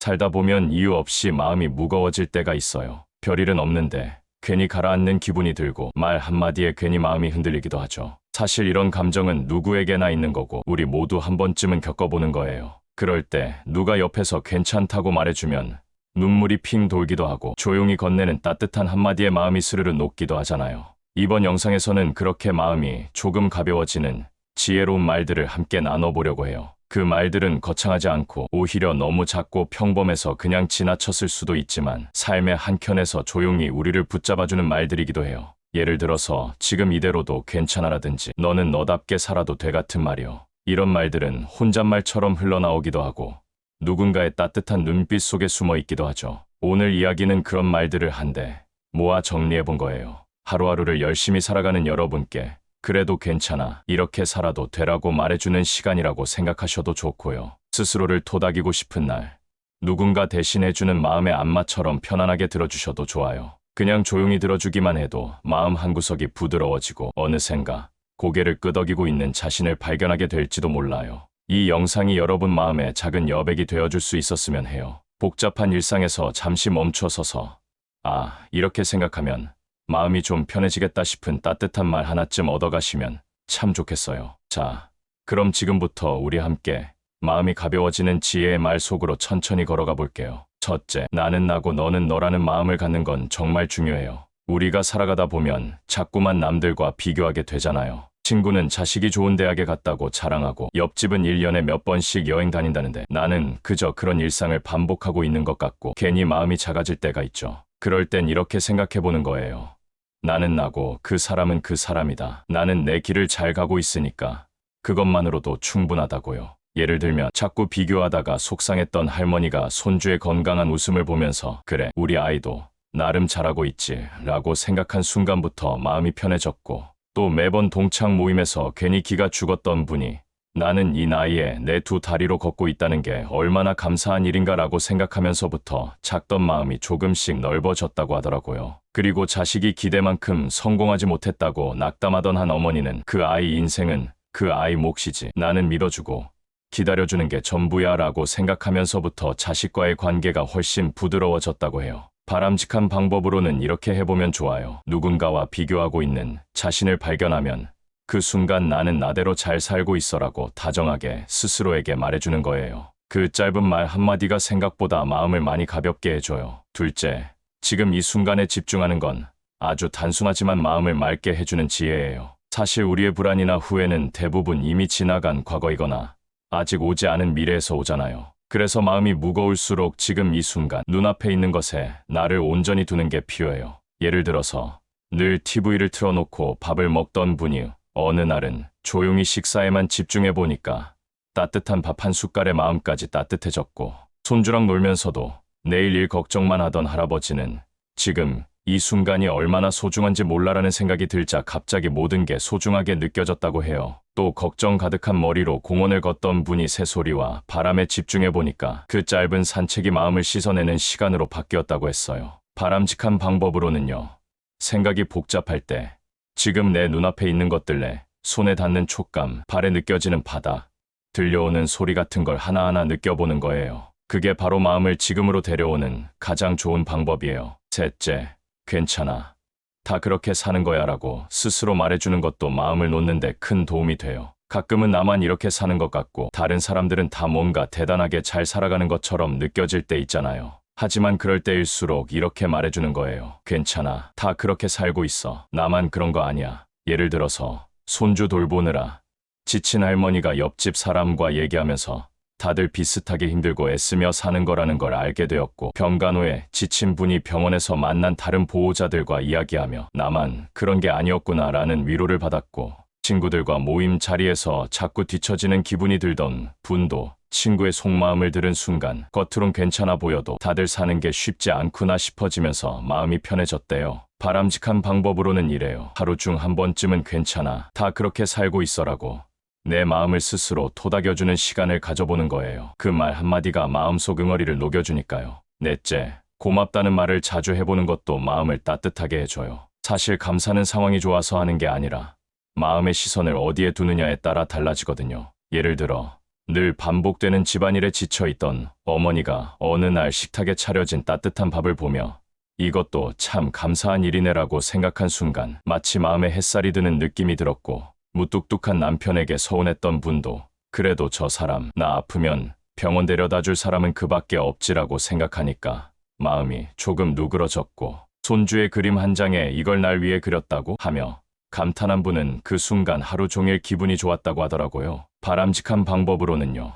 살다 보면 이유 없이 마음이 무거워질 때가 있어요. 별일은 없는데 괜히 가라앉는 기분이 들고 말 한마디에 괜히 마음이 흔들리기도 하죠. 사실 이런 감정은 누구에게나 있는 거고 우리 모두 한 번쯤은 겪어보는 거예요. 그럴 때 누가 옆에서 괜찮다고 말해주면 눈물이 핑 돌기도 하고 조용히 건네는 따뜻한 한마디에 마음이 스르르 녹기도 하잖아요. 이번 영상에서는 그렇게 마음이 조금 가벼워지는 지혜로운 말들을 함께 나눠보려고 해요. 그 말들은 거창하지 않고 오히려 너무 작고 평범해서 그냥 지나쳤을 수도 있지만 삶의 한켠에서 조용히 우리를 붙잡아주는 말들이기도 해요. 예를 들어서 지금 이대로도 괜찮아라든지 너는 너답게 살아도 돼 같은 말이요. 이런 말들은 혼잣말처럼 흘러나오기도 하고 누군가의 따뜻한 눈빛 속에 숨어 있기도 하죠. 오늘 이야기는 그런 말들을 한데 모아 정리해 본 거예요. 하루하루를 열심히 살아가는 여러분께 그래도 괜찮아, 이렇게 살아도 되라고 말해주는 시간이라고 생각하셔도 좋고요. 스스로를 토닥이고 싶은 날, 누군가 대신해주는 마음의 안마처럼 편안하게 들어주셔도 좋아요. 그냥 조용히 들어주기만 해도 마음 한구석이 부드러워지고 어느샌가 고개를 끄덕이고 있는 자신을 발견하게 될지도 몰라요. 이 영상이 여러분 마음에 작은 여백이 되어줄 수 있었으면 해요. 복잡한 일상에서 잠시 멈춰서서 이렇게 생각하면 마음이 좀 편해지겠다 싶은 따뜻한 말 하나쯤 얻어가시면 참 좋겠어요. 자, 그럼 지금부터 우리 함께 마음이 가벼워지는 지혜의 말 속으로 천천히 걸어가 볼게요. 첫째, 나는 나고 너는 너라는 마음을 갖는 건 정말 중요해요. 우리가 살아가다 보면 자꾸만 남들과 비교하게 되잖아요. 친구는 자식이 좋은 대학에 갔다고 자랑하고 옆집은 1년에 몇 번씩 여행 다닌다는데 나는 그저 그런 일상을 반복하고 있는 것 같고 괜히 마음이 작아질 때가 있죠. 그럴 땐 이렇게 생각해 보는 거예요. 나는 나고 그 사람은 그 사람이다. 나는 내 길을 잘 가고 있으니까 그것만으로도 충분하다고요. 예를 들면 자꾸 비교하다가 속상했던 할머니가 손주의 건강한 웃음을 보면서 그래, 우리 아이도 나름 잘하고 있지 라고 생각한 순간부터 마음이 편해졌고, 또 매번 동창 모임에서 괜히 기가 죽었던 분이 나는 이 나이에 내 두 다리로 걷고 있다는 게 얼마나 감사한 일인가라고 생각하면서부터 작던 마음이 조금씩 넓어졌다고 하더라고요. 그리고 자식이 기대만큼 성공하지 못했다고 낙담하던 한 어머니는 그 아이 인생은 그 아이 몫이지, 나는 믿어주고 기다려주는 게 전부야 라고 생각하면서부터 자식과의 관계가 훨씬 부드러워졌다고 해요. 바람직한 방법으로는 이렇게 해보면 좋아요. 누군가와 비교하고 있는 자신을 발견하면 그 순간 나는 나대로 잘 살고 있어라고 다정하게 스스로에게 말해주는 거예요. 그 짧은 말 한마디가 생각보다 마음을 많이 가볍게 해줘요. 둘째, 지금 이 순간에 집중하는 건 아주 단순하지만 마음을 맑게 해주는 지혜예요. 사실 우리의 불안이나 후회는 대부분 이미 지나간 과거이거나 아직 오지 않은 미래에서 오잖아요. 그래서 마음이 무거울수록 지금 이 순간 눈앞에 있는 것에 나를 온전히 두는 게 필요해요. 예를 들어서 늘 TV를 틀어놓고 밥을 먹던 분이 어느 날은 조용히 식사에만 집중해 보니까 따뜻한 밥 한 숟갈에 마음까지 따뜻해졌고, 손주랑 놀면서도 내일 일 걱정만 하던 할아버지는 지금 이 순간이 얼마나 소중한지 몰라라는 생각이 들자 갑자기 모든 게 소중하게 느껴졌다고 해요. 또 걱정 가득한 머리로 공원을 걷던 분이 새소리와 바람에 집중해 보니까 그 짧은 산책이 마음을 씻어내는 시간으로 바뀌었다고 했어요. 바람직한 방법으로는요, 생각이 복잡할 때 지금 내 눈앞에 있는 것들 내 손에 닿는 촉감, 발에 느껴지는 바닥, 들려오는 소리 같은 걸 하나하나 느껴보는 거예요. 그게 바로 마음을 지금으로 데려오는 가장 좋은 방법이에요. 셋째, 괜찮아, 다 그렇게 사는 거야 라고 스스로 말해주는 것도 마음을 놓는 데 큰 도움이 돼요. 가끔은 나만 이렇게 사는 것 같고 다른 사람들은 다 뭔가 대단하게 잘 살아가는 것처럼 느껴질 때 있잖아요. 하지만 그럴 때일수록 이렇게 말해주는 거예요. 괜찮아, 다 그렇게 살고 있어. 나만 그런 거 아니야. 예를 들어서 손주 돌보느라 지친 할머니가 옆집 사람과 얘기하면서 다들 비슷하게 힘들고 애쓰며 사는 거라는 걸 알게 되었고, 병간 후에 지친 분이 병원에서 만난 다른 보호자들과 이야기하며 나만 그런 게 아니었구나 라는 위로를 받았고, 친구들과 모임 자리에서 자꾸 뒤처지는 기분이 들던 분도 친구의 속마음을 들은 순간 겉으론 괜찮아 보여도 다들 사는 게 쉽지 않구나 싶어지면서 마음이 편해졌대요. 바람직한 방법으로는 이래요. 하루 중 한 번쯤은 괜찮아, 다 그렇게 살고 있어라고 내 마음을 스스로 토닥여주는 시간을 가져보는 거예요. 그 말 한마디가 마음속 응어리를 녹여주니까요. 넷째, 고맙다는 말을 자주 해보는 것도 마음을 따뜻하게 해줘요. 사실 감사는 상황이 좋아서 하는 게 아니라 마음의 시선을 어디에 두느냐에 따라 달라지거든요. 예를 들어 늘 반복되는 집안일에 지쳐있던 어머니가 어느 날 식탁에 차려진 따뜻한 밥을 보며 이것도 참 감사한 일이네라고 생각한 순간 마치 마음에 햇살이 드는 느낌이 들었고, 무뚝뚝한 남편에게 서운했던 분도 그래도 저 사람 나 아프면 병원 데려다 줄 사람은 그밖에 없지라고 생각하니까 마음이 조금 누그러졌고, 손주의 그림 한 장에 이걸 날 위해 그렸다고 하며 감탄한 분은 그 순간 하루 종일 기분이 좋았다고 하더라고요. 바람직한 방법으로는요,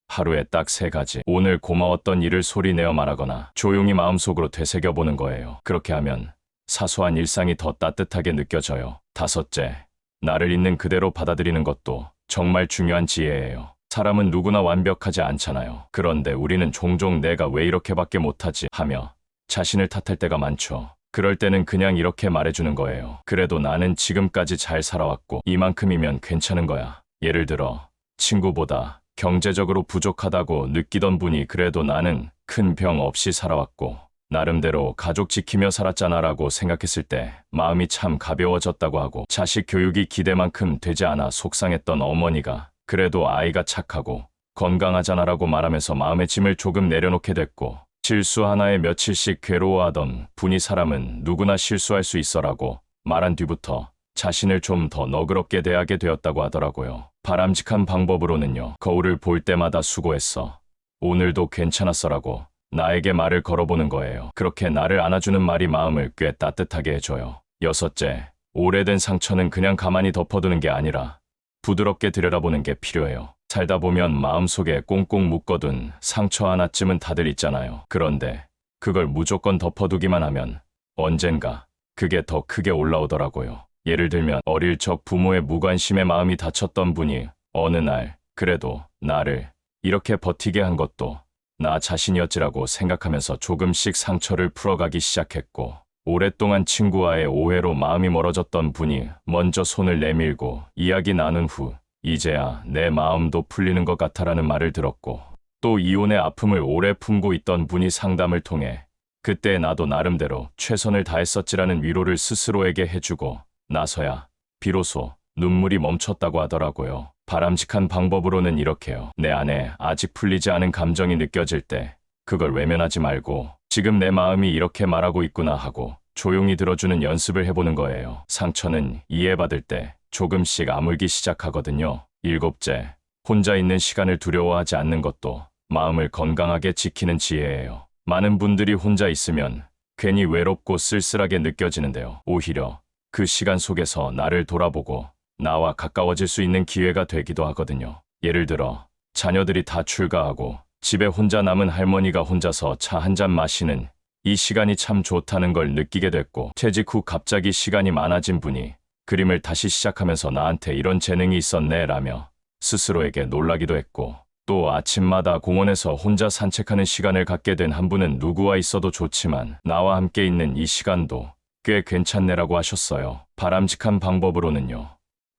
하루에 딱 3가지 오늘 고마웠던 일을 소리내어 말하거나 조용히 마음속으로 되새겨보는 거예요. 그렇게 하면 사소한 일상이 더 따뜻하게 느껴져요. 5째, 나를 있는 그대로 받아들이는 것도 정말 중요한 지혜예요. 사람은 누구나 완벽하지 않잖아요. 그런데 우리는 종종 내가 왜 이렇게밖에 못하지 하며 자신을 탓할 때가 많죠. 그럴 때는 그냥 이렇게 말해주는 거예요. 그래도 나는 지금까지 잘 살아왔고 이만큼이면 괜찮은 거야. 예를 들어 친구보다 경제적으로 부족하다고 느끼던 분이 그래도 나는 큰 병 없이 살아왔고 나름대로 가족 지키며 살았잖아라고 생각했을 때 마음이 참 가벼워졌다고 하고, 자식 교육이 기대만큼 되지 않아 속상했던 어머니가 그래도 아이가 착하고 건강하잖아라고 말하면서 마음의 짐을 조금 내려놓게 됐고, 실수 하나에 며칠씩 괴로워하던 분이 사람은 누구나 실수할 수 있어라고 말한 뒤부터 자신을 좀 더 너그럽게 대하게 되었다고 하더라고요. 바람직한 방법으로는요, 거울을 볼 때마다 수고했어, 오늘도 괜찮았어라고 나에게 말을 걸어보는 거예요. 그렇게 나를 안아주는 말이 마음을 꽤 따뜻하게 해줘요. 6째, 오래된 상처는 그냥 가만히 덮어두는 게 아니라 부드럽게 들여다보는 게 필요해요. 살다 보면 마음속에 꽁꽁 묶어둔 상처 하나쯤은 다들 있잖아요. 그런데 그걸 무조건 덮어두기만 하면 언젠가 그게 더 크게 올라오더라고요. 예를 들면 어릴 적 부모의 무관심에 마음이 다쳤던 분이 어느 날 그래도 나를 이렇게 버티게 한 것도 나 자신이었지라고 생각하면서 조금씩 상처를 풀어가기 시작했고, 오랫동안 친구와의 오해로 마음이 멀어졌던 분이 먼저 손을 내밀고 이야기 나눈 후 이제야 내 마음도 풀리는 것 같아라는 말을 들었고, 또 이혼의 아픔을 오래 품고 있던 분이 상담을 통해 그때 나도 나름대로 최선을 다했었지라는 위로를 스스로에게 해주고 나서야 비로소 눈물이 멈췄다고 하더라고요. 바람직한 방법으로는 이렇게요. 내 안에 아직 풀리지 않은 감정이 느껴질 때 그걸 외면하지 말고 지금 내 마음이 이렇게 말하고 있구나 하고 조용히 들어주는 연습을 해보는 거예요. 상처는 이해받을 때 조금씩 아물기 시작하거든요. 7째, 혼자 있는 시간을 두려워하지 않는 것도 마음을 건강하게 지키는 지혜예요. 많은 분들이 혼자 있으면 괜히 외롭고 쓸쓸하게 느껴지는데요. 오히려 그 시간 속에서 나를 돌아보고 나와 가까워질 수 있는 기회가 되기도 하거든요. 예를 들어 자녀들이 다 출가하고 집에 혼자 남은 할머니가 혼자서 차 한 잔 마시는 이 시간이 참 좋다는 걸 느끼게 됐고, 퇴직 후 갑자기 시간이 많아진 분이 그림을 다시 시작하면서 나한테 이런 재능이 있었네 라며 스스로에게 놀라기도 했고, 또 아침마다 공원에서 혼자 산책하는 시간을 갖게 된 한 분은 누구와 있어도 좋지만 나와 함께 있는 이 시간도 꽤 괜찮네라고 하셨어요. 바람직한 방법으로는요,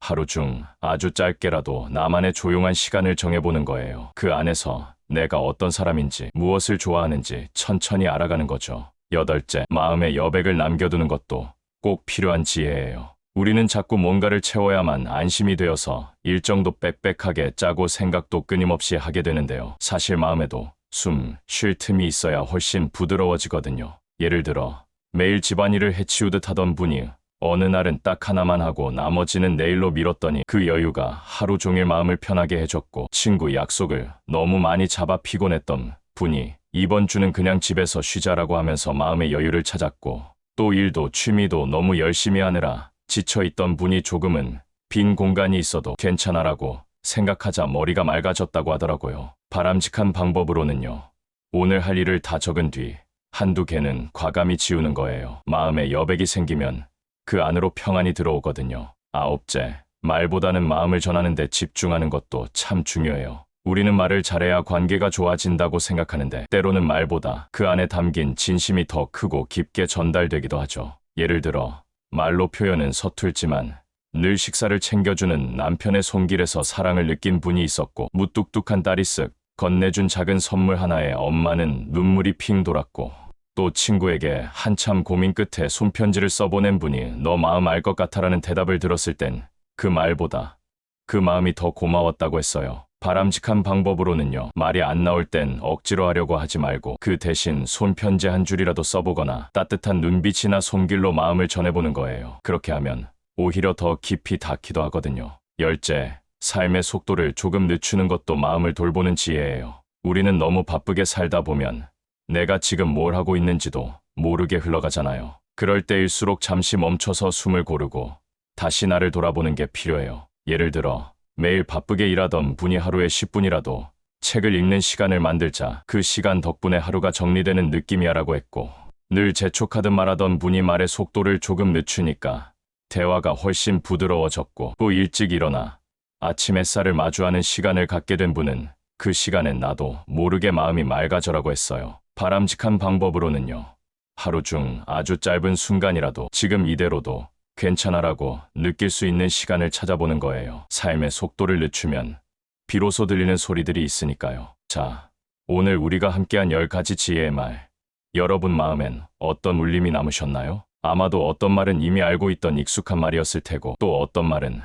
하루 중 아주 짧게라도 나만의 조용한 시간을 정해보는 거예요. 그 안에서 내가 어떤 사람인지, 무엇을 좋아하는지 천천히 알아가는 거죠. 8째, 마음의 여백을 남겨두는 것도 꼭 필요한 지혜예요. 우리는 자꾸 뭔가를 채워야만 안심이 되어서 일정도 빽빽하게 짜고 생각도 끊임없이 하게 되는데요. 사실 마음에도 숨 쉴 틈이 있어야 훨씬 부드러워지거든요. 예를 들어 매일 집안일을 해치우듯 하던 분이 어느 날은 딱 하나만 하고 나머지는 내일로 미뤘더니 그 여유가 하루 종일 마음을 편하게 해줬고, 친구 약속을 너무 많이 잡아 피곤했던 분이 이번 주는 그냥 집에서 쉬자라고 하면서 마음의 여유를 찾았고, 또 일도 취미도 너무 열심히 하느라 지쳐있던 분이 조금은 빈 공간이 있어도 괜찮아라고 생각하자 머리가 맑아졌다고 하더라고요. 바람직한 방법으로는요, 오늘 할 일을 다 적은 뒤 한두 개는 과감히 지우는 거예요. 마음에 여백이 생기면 그 안으로 평안이 들어오거든요. 9째, 말보다는 마음을 전하는 데 집중하는 것도 참 중요해요. 우리는 말을 잘해야 관계가 좋아진다고 생각하는데 때로는 말보다 그 안에 담긴 진심이 더 크고 깊게 전달되기도 하죠. 예를 들어 말로 표현은 서툴지만 늘 식사를 챙겨주는 남편의 손길에서 사랑을 느낀 분이 있었고, 무뚝뚝한 딸이 쓱 건네준 작은 선물 하나에 엄마는 눈물이 핑 돌았고, 또 친구에게 한참 고민 끝에 손편지를 써보낸 분이 너 마음 알 것 같아라는 대답을 들었을 땐 그 말보다 그 마음이 더 고마웠다고 했어요. 바람직한 방법으로는요, 말이 안 나올 땐 억지로 하려고 하지 말고 그 대신 손편지 한 줄이라도 써보거나 따뜻한 눈빛이나 손길로 마음을 전해보는 거예요. 그렇게 하면 오히려 더 깊이 닿기도 하거든요. 열째, 삶의 속도를 조금 늦추는 것도 마음을 돌보는 지혜예요. 우리는 너무 바쁘게 살다 보면 내가 지금 뭘 하고 있는지도 모르게 흘러가잖아요. 그럴 때일수록 잠시 멈춰서 숨을 고르고 다시 나를 돌아보는 게 필요해요. 예를 들어 매일 바쁘게 일하던 분이 하루에 10분이라도 책을 읽는 시간을 만들자. 그 시간 덕분에 하루가 정리되는 느낌이야라고 했고, 늘 재촉하듯 말하던 분이 말의 속도를 조금 늦추니까 대화가 훨씬 부드러워졌고, 또 일찍 일어나 아침 햇살을 마주하는 시간을 갖게 된 분은 그 시간엔 나도 모르게 마음이 맑아져라고 했어요. 바람직한 방법으로는요, 하루 중 아주 짧은 순간이라도 지금 이대로도 괜찮아라고 느낄 수 있는 시간을 찾아보는 거예요. 삶의 속도를 늦추면 비로소 들리는 소리들이 있으니까요. 자, 오늘 우리가 함께한 10가지 지혜의 말, 여러분 마음엔 어떤 울림이 남으셨나요? 아마도 어떤 말은 이미 알고 있던 익숙한 말이었을 테고, 또 어떤 말은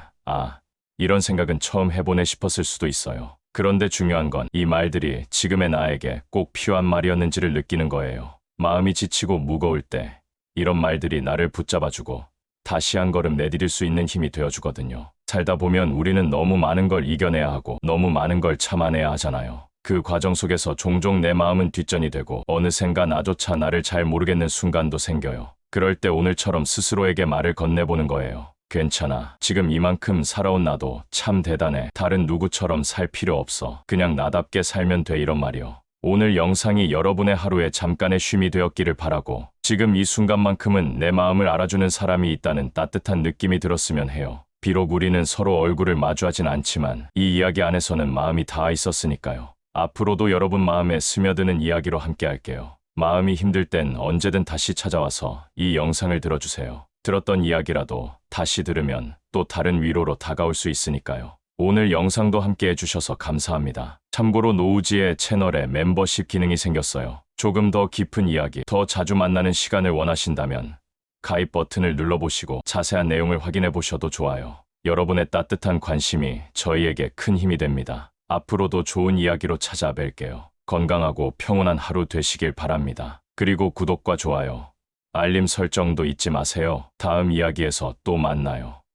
이런 생각은 처음 해보네 싶었을 수도 있어요. 그런데 중요한 건 이 말들이 지금의 나에게 꼭 필요한 말이었는지를 느끼는 거예요. 마음이 지치고 무거울 때 이런 말들이 나를 붙잡아주고 다시 한 걸음 내디딜 수 있는 힘이 되어주거든요. 살다 보면 우리는 너무 많은 걸 이겨내야 하고 너무 많은 걸 참아내야 하잖아요. 그 과정 속에서 종종 내 마음은 뒷전이 되고 어느샌가 나조차 나를 잘 모르겠는 순간도 생겨요. 그럴 때 오늘처럼 스스로에게 말을 건네보는 거예요. 괜찮아. 지금 이만큼 살아온 나도 참 대단해. 다른 누구처럼 살 필요 없어. 그냥 나답게 살면 돼. 이런 말이요. 오늘 영상이 여러분의 하루에 잠깐의 쉼이 되었기를 바라고, 지금 이 순간만큼은 내 마음을 알아주는 사람이 있다는 따뜻한 느낌이 들었으면 해요. 비록 우리는 서로 얼굴을 마주하진 않지만 이 이야기 안에서는 마음이 닿아 있었으니까요. 앞으로도 여러분 마음에 스며드는 이야기로 함께 할게요. 마음이 힘들 땐 언제든 다시 찾아와서 이 영상을 들어주세요. 들었던 이야기라도 다시 들으면 또 다른 위로로 다가올 수 있으니까요. 오늘 영상도 함께 해주셔서 감사합니다. 참고로 노우지의 채널에 멤버십 기능이 생겼어요. 조금 더 깊은 이야기, 더 자주 만나는 시간을 원하신다면 가입 버튼을 눌러보시고 자세한 내용을 확인해 보셔도 좋아요. 여러분의 따뜻한 관심이 저희에게 큰 힘이 됩니다. 앞으로도 좋은 이야기로 찾아뵐게요. 건강하고 평온한 하루 되시길 바랍니다. 그리고 구독과 좋아요, 알림 설정도 잊지 마세요. 다음 이야기에서 또 만나요.